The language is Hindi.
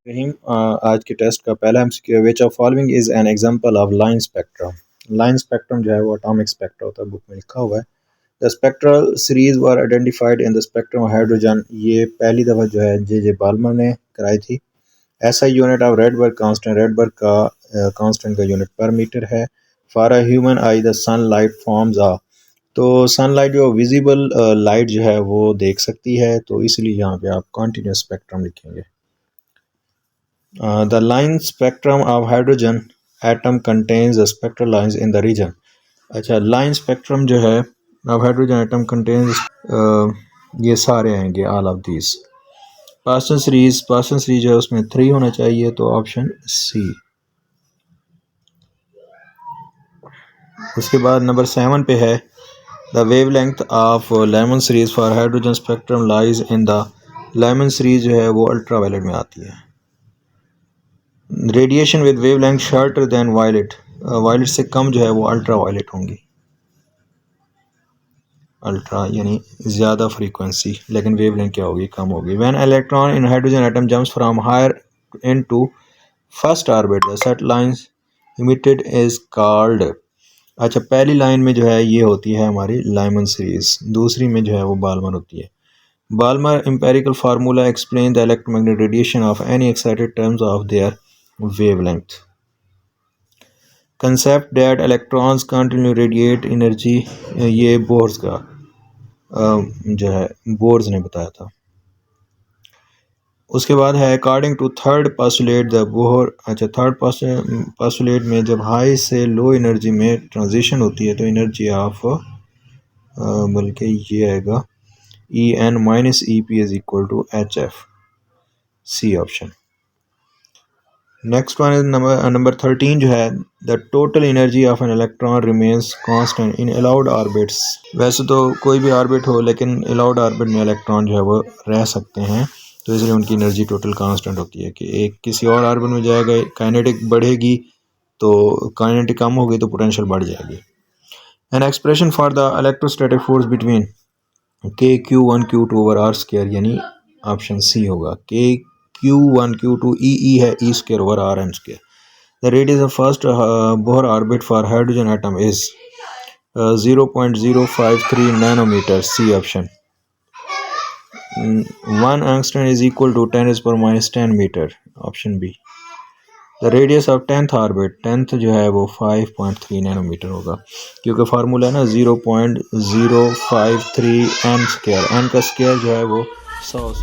रहीम आज के टेस्ट का पहला MCQ, which of following is an example of line spectrum. Line spectrum जो है वो एटॉमिक स्पेक्ट्रा होता है, बुक में लिखा हुआ है। The spectral series were identified in the spectrum of hydrogen. ये पहली दफ़ा जो है जे बाल्मर ने कराई थी। ऐसा unit of Rydberg constant, Rydberg का कांस्टेंट का यूनिट पर मीटर है। For a human eye the sun light forms आ। तो सनलाइट जो विजिबल लाइट जो है वो देख सकती है, तो इसलिए यहाँ पे आप कॉन्टीन्यूस स्पेक्ट्रम लिखेंगे। The line spectrum of hydrogen atom contains the spectral lines in the region. अच्छा, लाइन स्पेक्ट्रम जो है of hydrogen atom contains ये सारे आएंगे, all of these. Paschen series जो है उसमें 3 होना चाहिए, तो ऑप्शन सी। उसके बाद नंबर 7 पे है the wavelength of Lyman series for hydrogen spectrum lies in the. Lyman series जो है वो अल्ट्रावायलेट में आती है। Radiation with wavelength shorter than violet, violet से कम जो है वो अल्ट्रा वायलेट होंगी। अल्ट्रा यानी ज़्यादा फ्रीक्वेंसी, लेकिन वेवलेंथ क्या होगी, कम होगी। When electron in hydrogen atom jumps from higher into first orbit the set lines emitted is called. अच्छा, पहली लाइन में जो है ये होती है हमारी लाइमन सीरीज, दूसरी में जो है वो बाल्मर होती है। Balmer empirical formula explain the electromagnetic radiation of any excited terms of their wavelength. Concept that electrons continue radiate energy, ये बोर्स का जो है बोर्स ने बताया था। उसके बाद है according to third postulate the Bohr. अच्छा, थर्ड पास्टुलेट में जब हाई से लो एनर्जी में ट्रांजिशन होती है तो एनर्जी ऑफ बल्कि ये आएगा En minus EP is equal to HF, C option. Next one is number 13 जो है the total energy of an electron remains constant in allowed orbits. वैसे तो कोई भी ऑर्बिट हो, लेकिन अलाउड ऑर्बिट में इलेक्ट्रॉन जो है वो रह सकते हैं, तो इसलिए उनकी एनर्जी टोटल कांस्टेंट होती है कि एक किसी और ऑर्बिट में जाएगा, काइनेटिक बढ़ेगी तो काइनेटिक कम होगी तो पोटेंशियल बढ़ जाएगी। An expression for the electrostatic force between Q1 Q2 over r square, यानी ऑप्शन सी होगा। Q1 Q2 E है E square over R M square. The radius of first Bohr orbit for hydrogen atom is 0.053 nanometer, C option. 1 angstrom is equal to 10 is per minus 10 meter, option B. The radius of 10th orbit, 10th जो है वो 5.3 नैनोमीटर होगा, क्योंकि फार्मूला है ना 0.053 n स्क्वायर, n का स्क्वायर जो है वो 100